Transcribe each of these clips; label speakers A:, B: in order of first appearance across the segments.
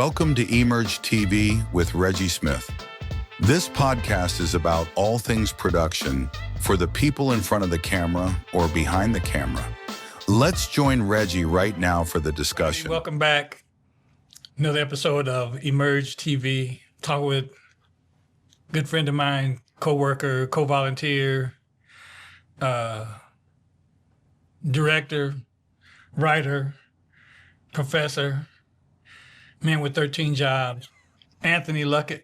A: Welcome to EMERJ TV with Reggie Smith. This podcast is about all things production for the people in front of the camera or behind the camera. Let's join Reggie right now for the discussion.
B: Welcome back. Another episode of EMERJ TV. Talk with a good friend of mine, co-worker, co-volunteer, director, writer, professor, man with 13 jobs, Anthony Luckett.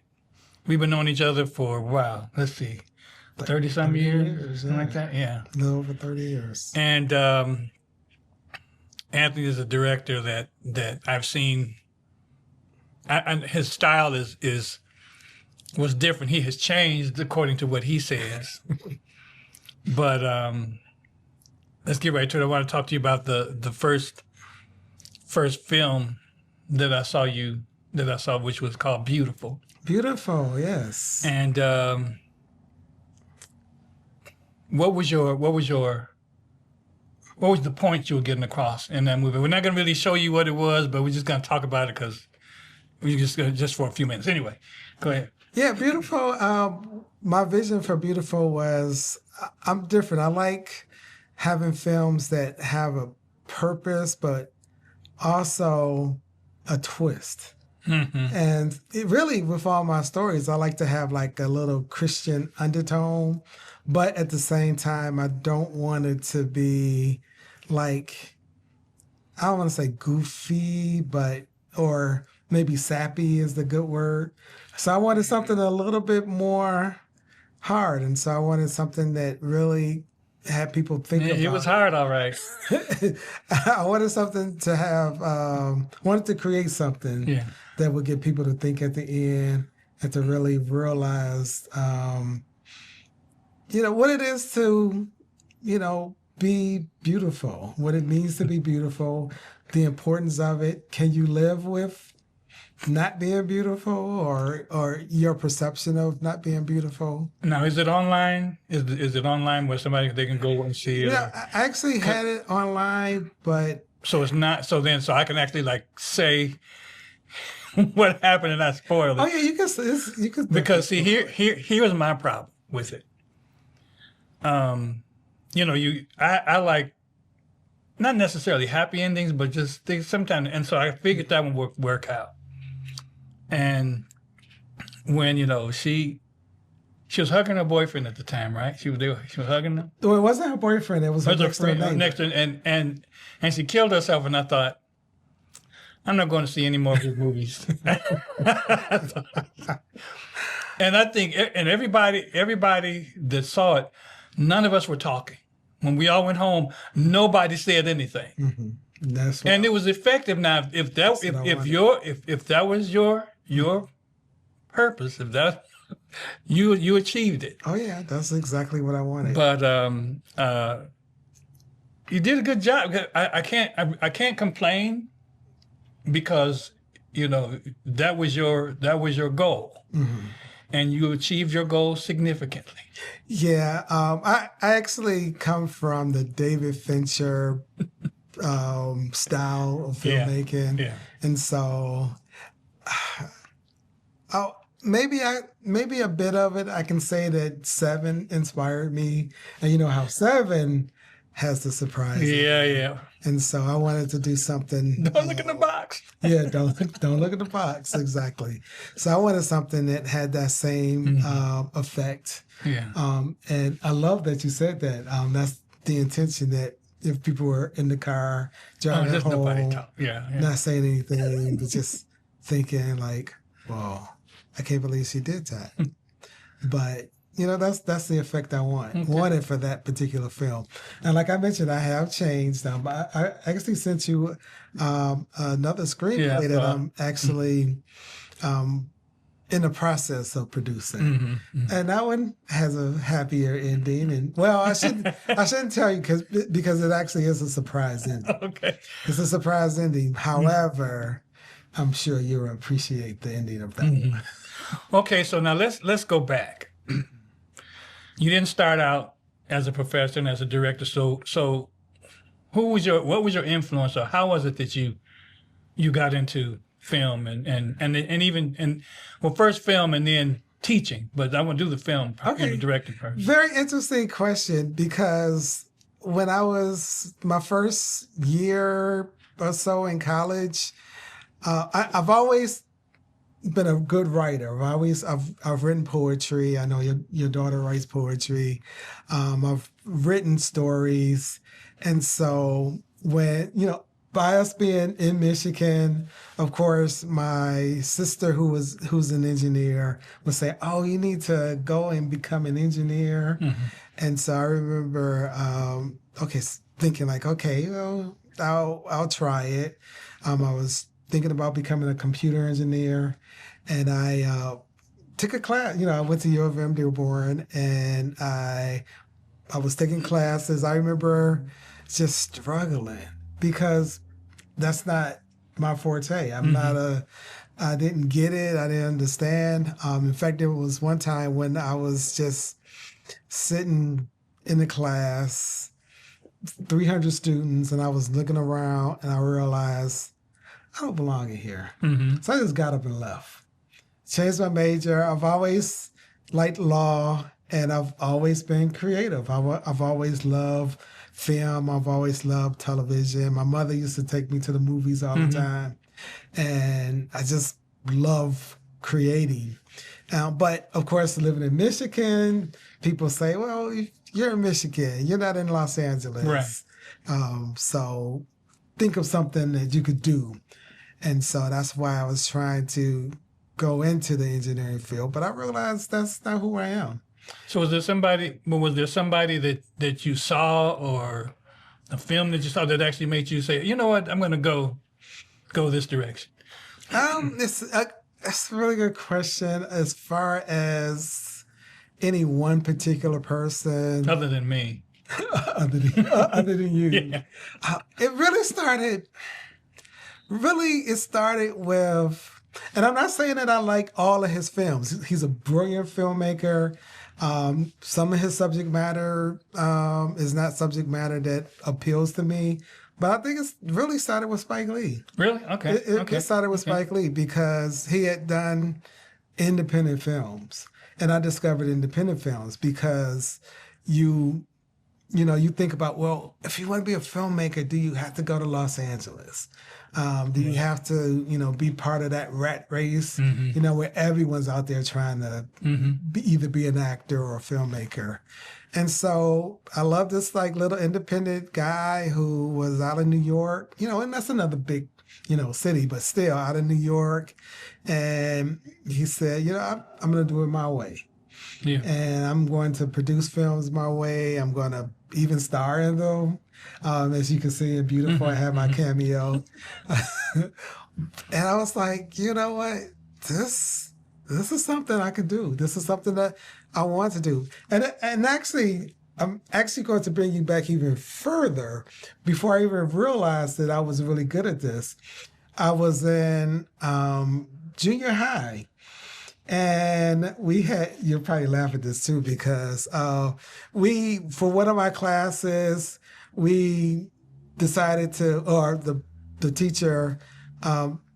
B: We've been knowing each other for, wow, let's see, 30-some years, something like that, yeah.
C: A little over 30 years.
B: And Anthony is a director that I've seen. And his style was different. He has changed according to what he says. But let's get right to it. I want to talk to you about the first film that I saw, which was called Beautiful.
C: Beautiful, yes.
B: And what was the point you were getting across in that movie? We're not going to really show you what it was, but we're just going to talk about it because we just for a few minutes. Anyway, go ahead.
C: Yeah, Beautiful. My vision for Beautiful was I'm different. I like having films that have a purpose, but also a twist. Mm-hmm. And it really, with all my stories, I like to have like a little Christian undertone, but at the same time, I don't want it to be like, I don't want to say goofy, or maybe sappy is the good word. So I wanted something a little bit more hard. And so I wanted something that really had people think about.
B: It was hard, all right.
C: I wanted something to have, wanted to create something that would get people to think at the end and to really realize, what it is to, be beautiful, what it means to be beautiful, the importance of it. Can you live with not being beautiful or your perception of not being beautiful?
B: Now, is it online? Is it online where they can go and see it?
C: Yeah, I actually had it online, but...
B: So it's not, so I can actually like say what happened and not spoil it.
C: Oh yeah, you can.
B: Because see, here was my problem with it. I like not necessarily happy endings, but just things sometimes, and so I figured that one would work out. And when she was hugging her boyfriend at the time, right? She was hugging him.
C: Well, it wasn't her boyfriend; it was her next door neighbor.
B: And she killed herself. And I thought, I'm not going to see any more of his movies. And I think, and everybody that saw it, none of us were talking. When we all went home, nobody said anything. Mm-hmm. And it was effective. Now, if that was your purpose, if that you achieved it.
C: Oh yeah, that's exactly what I wanted.
B: But you did a good job. I can't complain because that was your goal, mm-hmm. and you achieved your goal significantly.
C: Yeah, I actually come from the David Fincher style of filmmaking, and so maybe a bit of it. I can say that Seven inspired me, and you know how Seven has the surprise.
B: Yeah.
C: And so I wanted to do something.
B: Don't look in the box.
C: Yeah, don't look at the box. Exactly. So I wanted something that had that same effect.
B: Yeah.
C: And I love that you said that. That's the intention, that if people were in the car driving home, not saying anything, but just thinking like, "Whoa, I can't believe she did that." But that's the effect I wanted for that particular film. And like I mentioned, I have changed now. But I actually sent you another screenplay that I'm actually in the process of producing. Mm-hmm. And that one has a happier ending. And well, I shouldn't tell you because it actually is a surprise ending.
B: Okay.
C: It's a surprise ending. However, I'm sure you'll appreciate the ending of that one.
B: Okay, so now let's go back. You didn't start out as a professor and as a director, so what was your influence, or how was it that you got into film well, first film and then teaching, but I want to do the film, directing first.
C: Very interesting question, because when I was my first year or so in college, I've always been a good writer. I've written poetry. I know your daughter writes poetry. I've written stories, and so when by us being in Michigan, of course, my sister who's an engineer would say, "Oh, you need to go and become an engineer." Mm-hmm. And so I remember, thinking like, okay, I'll try it. I was thinking about becoming a computer engineer, and I took a class. I went to U of M Dearborn, and I was taking classes. I remember just struggling because that's not my forte. I didn't get it. I didn't understand. In fact, there was one time when I was just sitting in the class, 300 students, and I was looking around, and I realized I don't belong in here. Mm-hmm. So I just got up and left. Changed my major. I've always liked law, and I've always been creative. I've always loved film. I've always loved television. My mother used to take me to the movies all the time, and I just love creating. But of course, living in Michigan, people say, "Well, you're in Michigan. You're not in Los Angeles. Right. So think of something that you could do." And so that's why I was trying to go into the engineering field. But I realized that's not who I am.
B: So was there somebody that you saw, or a film that you saw that actually made you say, "You know what, I'm going to go this direction"? That's a really good question. As far as any one particular person, other than me,
C: other than you, yeah. It really started. It started with, and I'm not saying that I like all of his films. He's a brilliant filmmaker. Some of his subject matter is not subject matter that appeals to me. But I think it's really started with Spike Lee.
B: Really? Okay.
C: It started with Spike Lee because he had done independent films. And I discovered independent films because you think about, well, if you want to be a filmmaker, do you have to go to Los Angeles? Do you have to, be part of that rat race, where everyone's out there trying to either be an actor or a filmmaker? And so I love this little independent guy who was out of New York, and that's another big, city, but still out of New York. And he said, I'm going to do it my way. Yeah. And I'm going to produce films my way. I'm going to even star in them. As you can see in Beautiful, I have my cameo. And I was like, you know what? This is something I could do. This is something that I want to do. And actually, I'm actually going to bring you back even further before I even realized that I was really good at this. I was in junior high. And you'll probably laugh at this too, because for one of my classes, we decided the teacher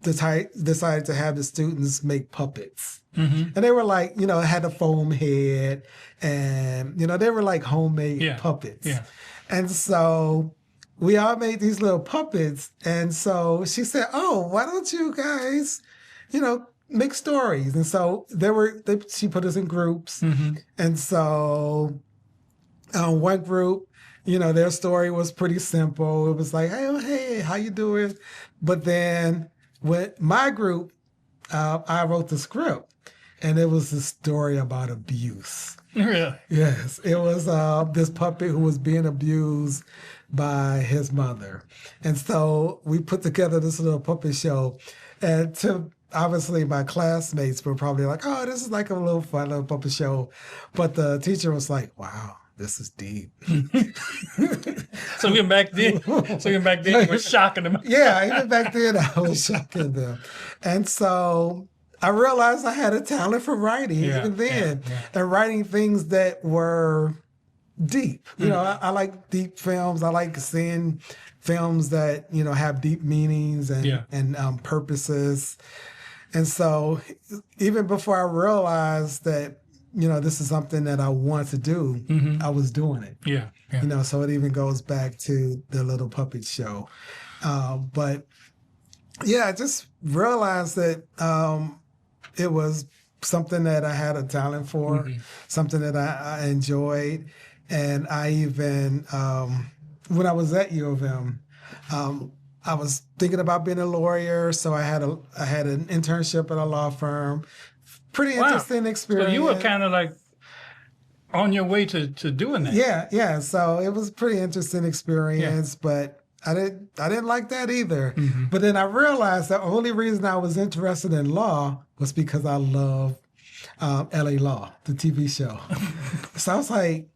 C: decided to have the students make puppets. Mm-hmm. And they were had a foam head, and, they were like homemade puppets. Yeah. And so we all made these little puppets. And so she said, "Oh, why don't you guys, make stories?" And so she put us in groups. Mm-hmm. And so one group, their story was pretty simple. It was like, hey, how you doing? But then with my group, I wrote the script, and it was a story about abuse.
B: Really?
C: Yes. It was this puppet who was being abused by his mother. And so we put together this little puppet show, and obviously, my classmates were probably like, "Oh, this is like a little fun little puppet show." But the teacher was like, "Wow, this is deep."
B: So even back then, you were shocking them.
C: Yeah, even back then, I was shocking them. And so I realized I had a talent for writing even then, and writing things that were deep. I like deep films. I like seeing films that, you know, have deep meanings and,
B: Yeah.
C: purposes. And so even before I realized that, you know, this is something that I want to do, I was doing it.
B: Yeah. Yeah.
C: You know, so it even goes back to the Little Puppet Show. But yeah, I just realized that it was something that I had a talent for, something that I enjoyed. And I even, when I was at U of M, I was thinking about being a lawyer. So I had an internship at a law firm. Pretty interesting experience.
B: So you were kind of like on your way to doing that.
C: Yeah. So it was a pretty interesting experience, but I didn't like that either. But then I realized the only reason I was interested in law was because I love LA Law, the TV show. So I was like,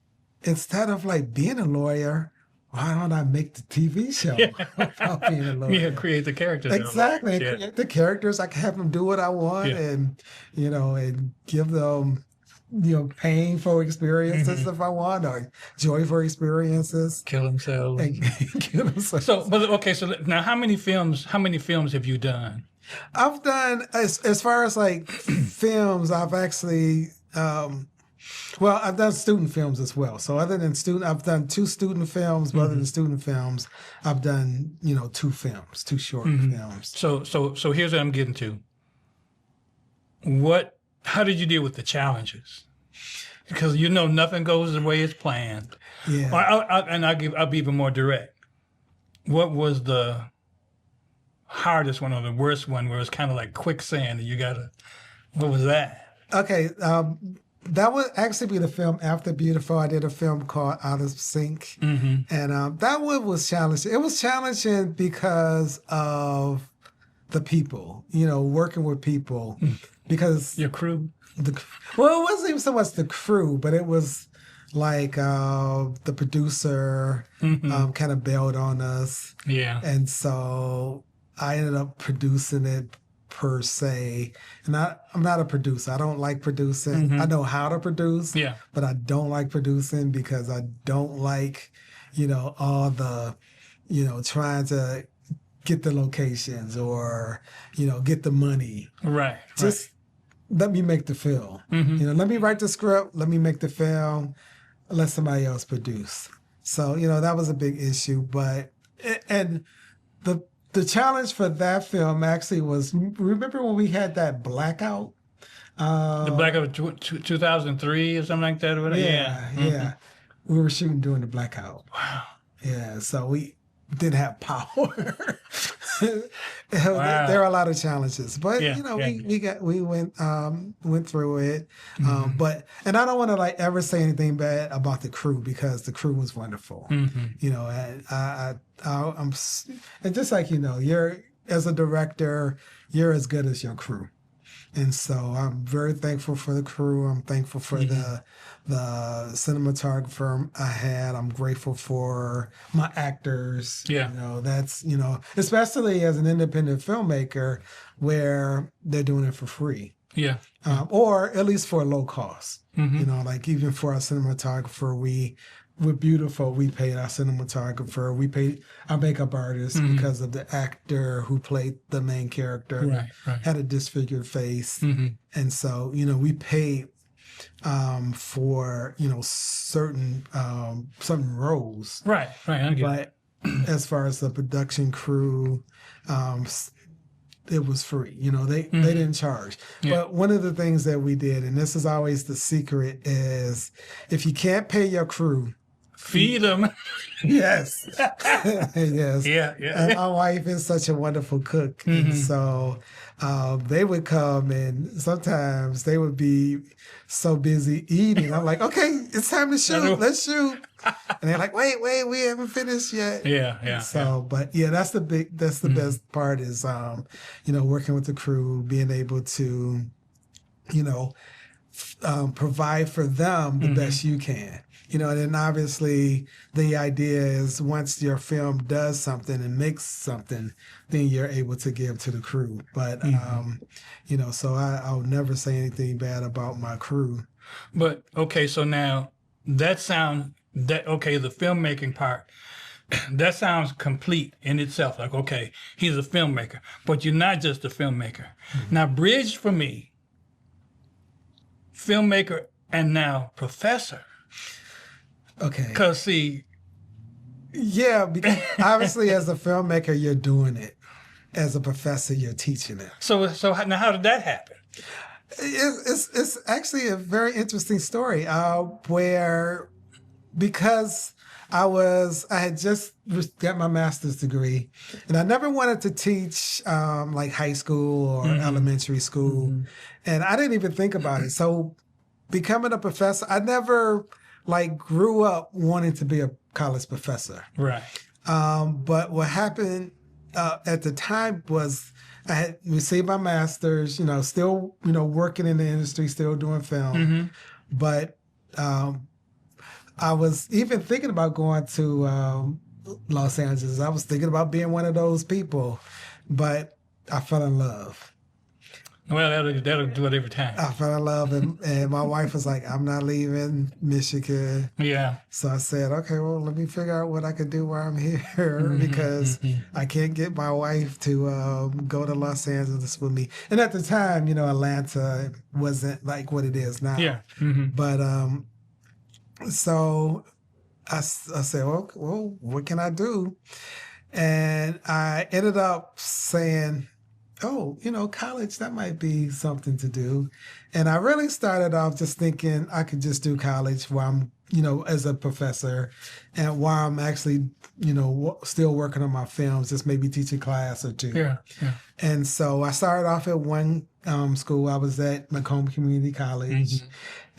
C: instead of like being a lawyer, why don't I make the TV show about being a lawyer?
B: Yeah, create the characters.
C: Exactly.
B: Yeah.
C: Create the characters. I can have them do what I want and, you know, and give them, you know, painful experiences if I want, or joyful experiences.
B: Kill themselves.
C: And kill themselves.
B: So now how many films have you done?
C: I've done, as far as like films, I've actually, I've done student films as well. So other than I've done 2 student films, but other than student films, I've done, you know, 2 short films.
B: So here's what I'm getting to. How did you deal with the challenges? Because you know nothing goes the way it's planned.
C: Yeah.
B: I'll be even more direct. What was the hardest one or the worst one where it's kind of like quicksand and what was that?
C: Okay. That would actually be the film after Beautiful. I did a film called Out of Sync. And that one was challenging. It was challenging because of the people, you know, working with people. Because
B: your crew?
C: It wasn't even so much the crew, but it was like the producer kind of bailed on us. Yeah. And so I ended up producing it per se. And I'm not a producer. I don't like producing. I know how to produce, but I don't like producing because I don't like, you know, all the, you know, trying to get the locations or, you know, get the money. Right. Just let me make the film. You know, let me write the script, let me make the film, let somebody else produce. So, you know, that was a big issue. But, and the challenge for that film actually was, remember when we had that blackout?
B: The blackout of 2003 or something like that? Or whatever?
C: Yeah. We were shooting during the blackout. Wow. Yeah, so we didn't have power. There are a lot of challenges, but you know, we went through it. But I don't want to like ever say anything bad about the crew because the crew was wonderful. You know, and I'm and just like, you know, you're as a director, you're as good as your crew. And so I'm very thankful for the crew. I'm thankful for the cinematographer I had. I'm grateful for my actors. Yeah. You know, that's, you know, especially as an independent filmmaker where they're doing it for free. Yeah. Or at least for a low cost. You know, like even for our cinematographer, we're beautiful. We paid our cinematographer. We paid our makeup artist because of the actor who played the main character. Had a disfigured face. And so, you know, we paid for, you know, certain roles. Right. But as far as the production crew, it was free. You know, they didn't charge. But one of the things that we did, and this is always the secret, is if you can't pay your crew,
B: feed them.
C: Yes. Yes. Yeah. And my wife is such a wonderful cook. And so they would come and sometimes they would be so busy eating. I'm like, okay, it's time to shoot. Let's shoot. And they're like, wait, we haven't finished yet. But that's the best part is, you know, working with the crew, being able to, you know, provide for them the best you can. You know, and then obviously the idea is once your film does something and makes something, then you're able to give to the crew. But, you know, so I'll never say anything bad about my crew.
B: But, okay, so now the filmmaking part, that sounds complete in itself. Like, okay, he's a filmmaker, but you're not just a filmmaker. Now, bridge for me, filmmaker and now professor.
C: Okay.
B: Because see,
C: Yeah, because obviously as a filmmaker, you're doing it. As a professor, you're teaching it.
B: so now how did that happen?
C: It's actually a very interesting story where because I had just got my master's degree, and I never wanted to teach like high school or elementary school, and I didn't even think about it. So becoming a professor, I never like grew up wanting to be a college professor.
B: Right.
C: But what happened at the time was I had received my master's, still, working in the industry, still doing film. But I was even thinking about going to Los Angeles. I was thinking about being one of those people, but I fell in love.
B: Well, that'll do it every time.
C: I fell in love, and my wife was like, I'm not leaving Michigan.
B: Yeah.
C: So I said, okay, well, let me figure out what I can do while I'm here because I can't get my wife to go to Los Angeles with me. And at the time, Atlanta wasn't like what it is now.
B: Yeah.
C: But so I said, well, what can I do? And I ended up saying, oh, college, that might be something to do. And I really started off just thinking I could just do college while I'm, as a professor, and while I'm actually, still working on my films, just maybe teaching class or two.
B: Yeah.
C: And so I started off at one school. I was at Macomb Community College.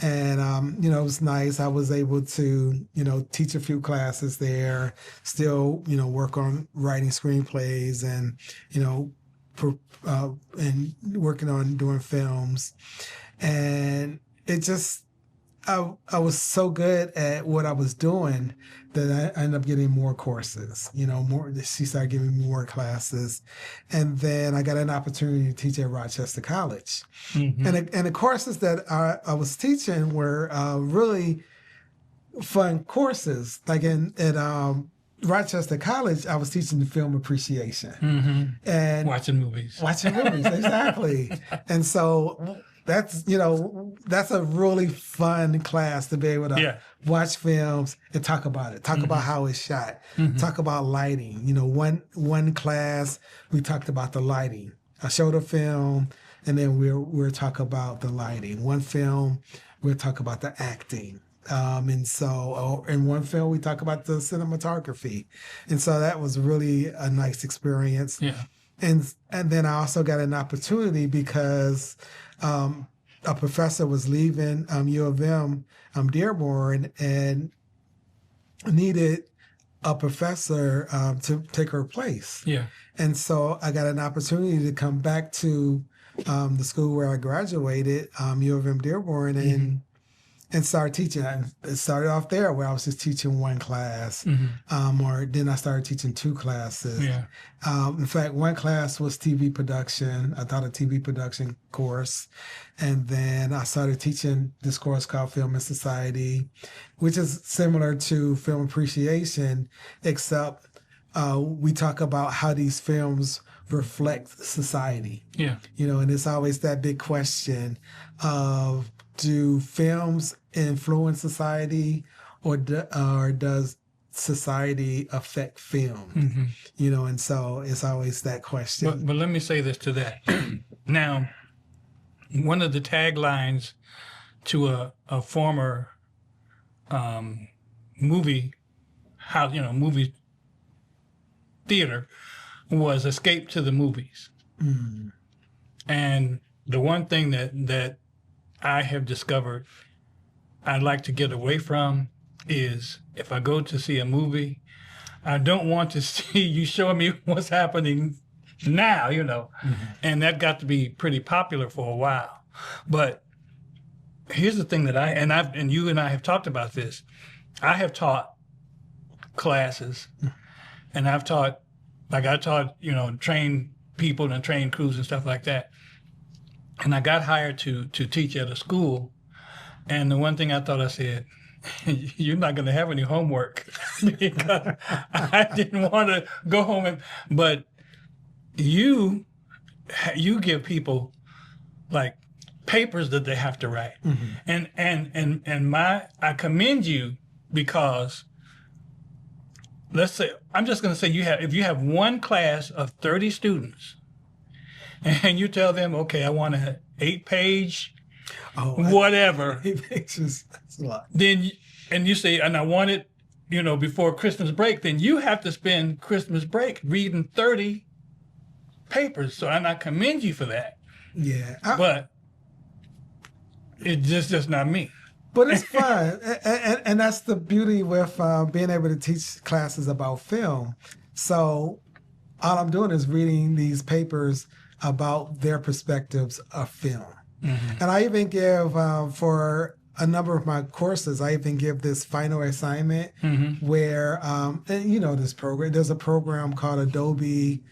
C: And, it was nice. I was able to, teach a few classes there, still, work on writing screenplays and, and working on doing films. And it just, I was so good at what I was doing that I ended up getting more courses, more. She started giving me more classes. And then I got an opportunity to teach at Rochester College. And the courses that I was teaching were really fun courses. Like at Rochester College, I was teaching the film appreciation. And
B: watching movies,
C: exactly. And so that's a really fun class to be able to watch films and talk about it, talk about how it's shot, talk about lighting. One class we talked about the lighting. I showed a film, and then we'll talk about the lighting. One film we'll talk about the acting. And so in one film we talk about the cinematography, and so that was really a nice experience.
B: Yeah.
C: And then I also got an opportunity because a professor was leaving U of M, Dearborn, and needed a professor to take her place. Yeah. And so I got an opportunity to come back to the school where I graduated, U of M Dearborn, and start teaching. It started off there where I was just teaching one class, or then I started teaching two classes. Yeah. In fact, one class was TV production. I taught a TV production course. And then I started teaching this course called Film and Society, which is similar to film appreciation, except we talk about how these films reflect society. Yeah. And it's always that big question of, do films influence society, or does society affect film? And so it's always that question.
B: But let me say this to that. Now, one of the taglines to a former movie house, movie theater, was "Escape to the Movies." And the one thing that I have discovered I'd like to get away from is, if I go to see a movie, I don't want to see you showing me what's happening now, And that got to be pretty popular for a while. But here's the thing that you and I have talked about this. I have taught classes, and I taught, trained people and trained crews and stuff like that. And I got hired to teach at a school. And the one thing I thought, I said, you're not going to have any homework because I didn't want to go home but you give people like papers that they have to write. And I commend you because let's say, I'm just going to say if you have one class of 30 students and you tell them, okay, I want an 8-page whatever.
C: 8 pages, that's a lot.
B: Then, and you say, and I want it, before Christmas break, then you have to spend Christmas break reading 30 papers. So, and I commend you for that.
C: Yeah.
B: But it's just not me.
C: But it's fun. and that's the beauty with being able to teach classes about film. So all I'm doing is reading these papers about their perspectives of film. And I even give, for a number of my courses, I even give this final assignment where, and this program, there's a program called Adobe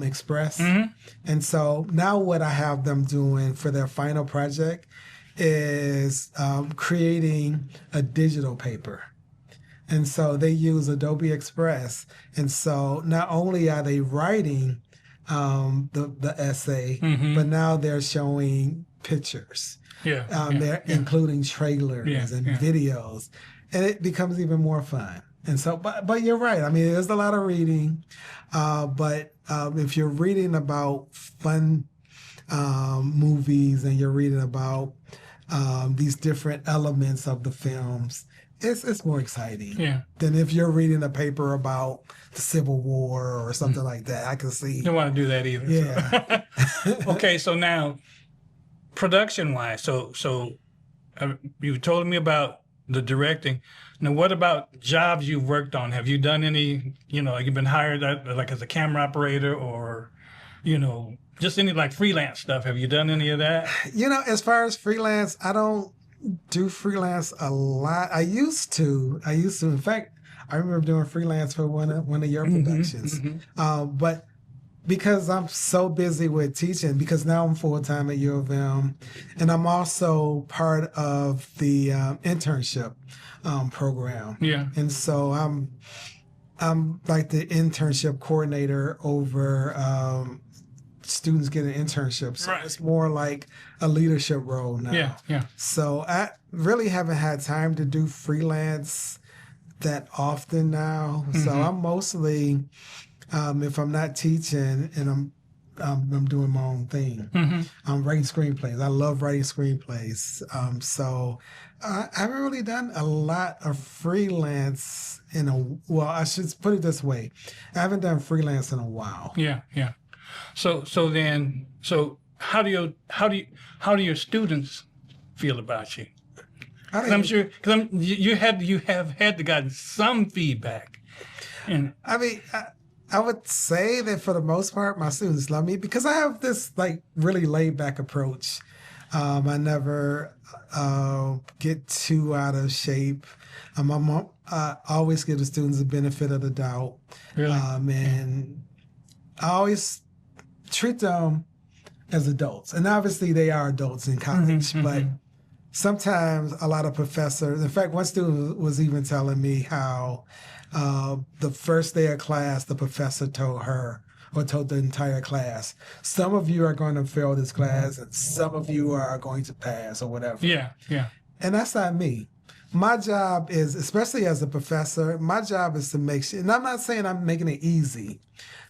C: Express. And so now what I have them doing for their final project is creating a digital paper. And so they use Adobe Express. And so not only are they writing the essay, but now they're showing pictures. They're including trailers and videos. And it becomes even more fun. And so, but you're right. I mean, there's a lot of reading. But if you're reading about fun movies and you're reading about these different elements of the films, it's more exciting than if you're reading a paper about the Civil War or something like that. I can see.
B: You don't want to do that either.
C: Yeah.
B: So. Okay, so now, production-wise, so you told me about the directing. Now, what about jobs you've worked on? Have you done any? You've been hired like as a camera operator or, just any like freelance stuff. Have you done any of that?
C: As far as freelance, I don't do freelance a lot. I used to. In fact, I remember doing freelance for one of your productions. But because I'm so busy with teaching, because now I'm full-time at U of M, and I'm also part of the internship program. And so I'm like the internship coordinator over students getting internships. So it's more like a leadership role now. So I really haven't had time to do freelance that often now. So I'm mostly, if I'm not teaching and I'm doing my own thing, I'm writing screenplays. I love writing screenplays. So I haven't really done a lot of freelance I should put it this way. I haven't done freelance in a while.
B: So how do your students feel about you? I'm sure because you have had to gotten some feedback. And
C: I mean, I would say that for the most part, my students love me because I have this like really laid back approach. I never get too out of shape. I always give the students the benefit of the doubt.
B: Really?
C: And I always treat them as adults. And obviously they are adults in college, but sometimes a lot of professors, in fact, one student was even telling me how the first day of class, the professor told her, or told the entire class, some of you are going to fail this class and some of you are going to pass or whatever. And that's not me. My job is, especially as a professor, my job is to make sure, and I'm not saying I'm making it easy.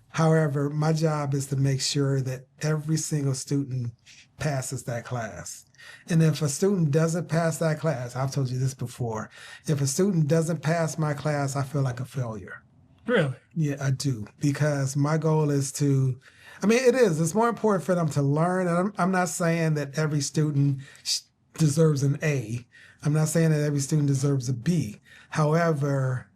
C: However, my job is to make sure that every single student passes that class. And if a student doesn't pass that class, I've told you this before, if a student doesn't pass my class, I feel like a failure.
B: Really?
C: Yeah, I do. Because my goal is to, it's more important for them to learn. And I'm not saying that every student deserves an A. I'm not saying that every student deserves a B. However,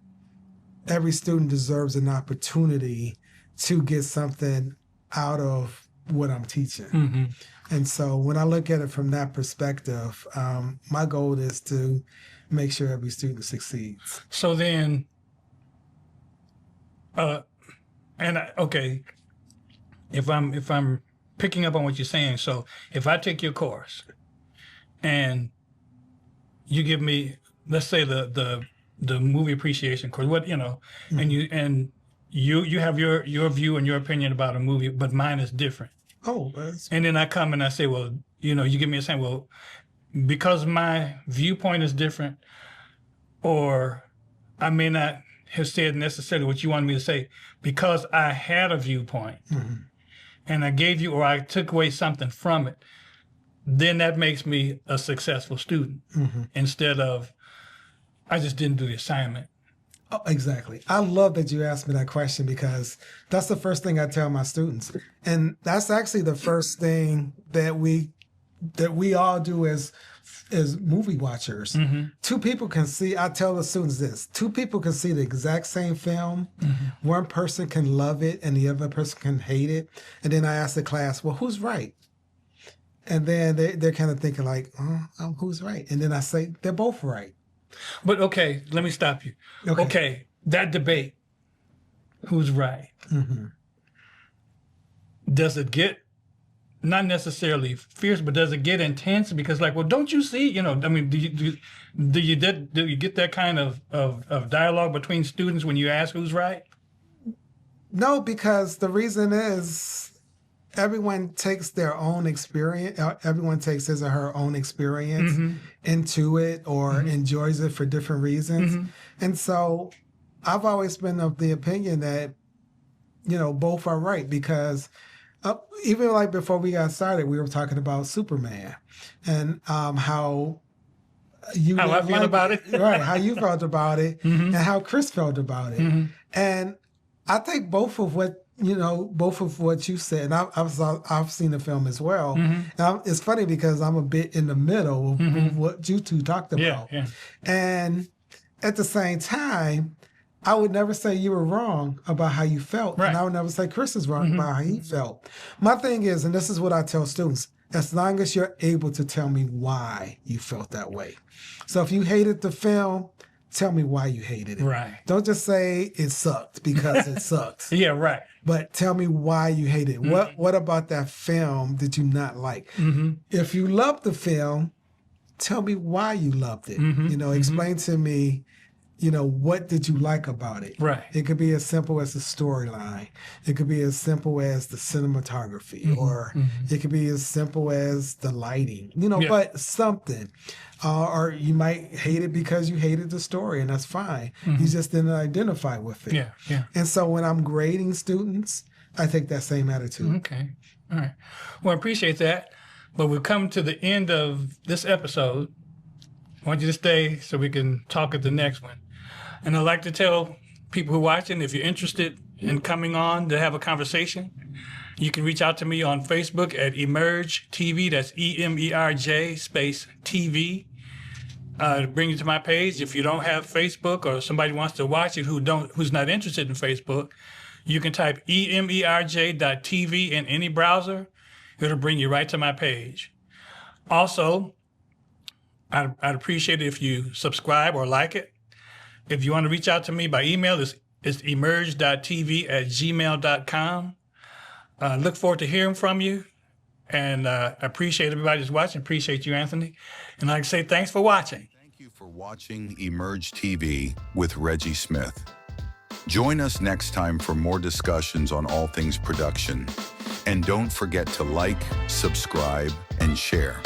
C: every student deserves an opportunity to get something out of what I'm teaching. And so when I look at it from that perspective, my goal is to make sure every student succeeds.
B: So then, if I'm picking up on what you're saying, so if I take your course and you give me let's say the movie appreciation course, what, and you have your view and your opinion about a movie, but mine is different.
C: Oh, that's...
B: And then I come and I say, well, you give me a saying, well, because my viewpoint is different, or I may not have said necessarily what you wanted me to say, because I had a viewpoint and I gave you, or I took away something from it, then that makes me a successful student instead of I just didn't do the assignment.
C: Oh, exactly. I love that you asked me that question because that's the first thing I tell my students. And that's actually the first thing that we all do as movie watchers. Two people can see, I tell the students this, two people can see the exact same film. One person can love it and the other person can hate it. And then I ask the class, well, who's right? And then they're kind of thinking like, who's right? And then I say, they're both right.
B: But okay, let me stop you. Okay, that debate, who's right? Does it get, not necessarily fierce, but does it get intense? Because like, well, don't you see, I mean, do you get that kind of dialogue between students when you ask who's right?
C: No, because the reason is everyone takes their own experience. Everyone takes his or her own experience into it or enjoys it for different reasons. And so I've always been of the opinion that, both are right because even like before we got started, we were talking about Superman and how you
B: how I feel about it.
C: Right, how you felt about it and how Chris felt about it. And I think both of what you said, and I've seen the film as well. Now, it's funny because I'm a bit in the middle of what you two talked about.
B: Yeah.
C: And at the same time, I would never say you were wrong about how you felt.
B: Right.
C: And I would never say Chris is wrong about how he felt. My thing is, and this is what I tell students, as long as you're able to tell me why you felt that way. So if you hated the film, tell me why you hated it.
B: Right.
C: Don't just say it sucked because it sucks.
B: Yeah, right.
C: But tell me why you hate it. What about that film did you not like? If you loved the film, tell me why you loved it. Explain to me, what did you like about it?
B: Right.
C: It could be as simple as the storyline. It could be as simple as the cinematography, or it could be as simple as the lighting. But something. Or you might hate it because you hated the story, and that's fine. You just didn't identify with it.
B: Yeah.
C: And so when I'm grading students, I take that same attitude.
B: Okay. All right. Well, I appreciate that. But we've come to the end of this episode. I want you to stay so we can talk at the next one. And I'd like to tell people who are watching, if you're interested in coming on to have a conversation, you can reach out to me on Facebook at EMERJ TV. That's EMERJ space TV. To bring you to my page. If you don't have Facebook or somebody wants to watch it who's not interested in Facebook, you can type emerj.tv in any browser. It'll bring you right to my page. Also, I'd appreciate it if you subscribe or like it. If you want to reach out to me by email, it's emerj.tv@gmail.com. Look forward to hearing from you. And I appreciate everybody that's watching. Appreciate you, Anthony. And I'd like to say thanks for watching.
A: Thank you for watching EMERJ TV with Reggie Smith. Join us next time for more discussions on all things production. And don't forget to like, subscribe, and share.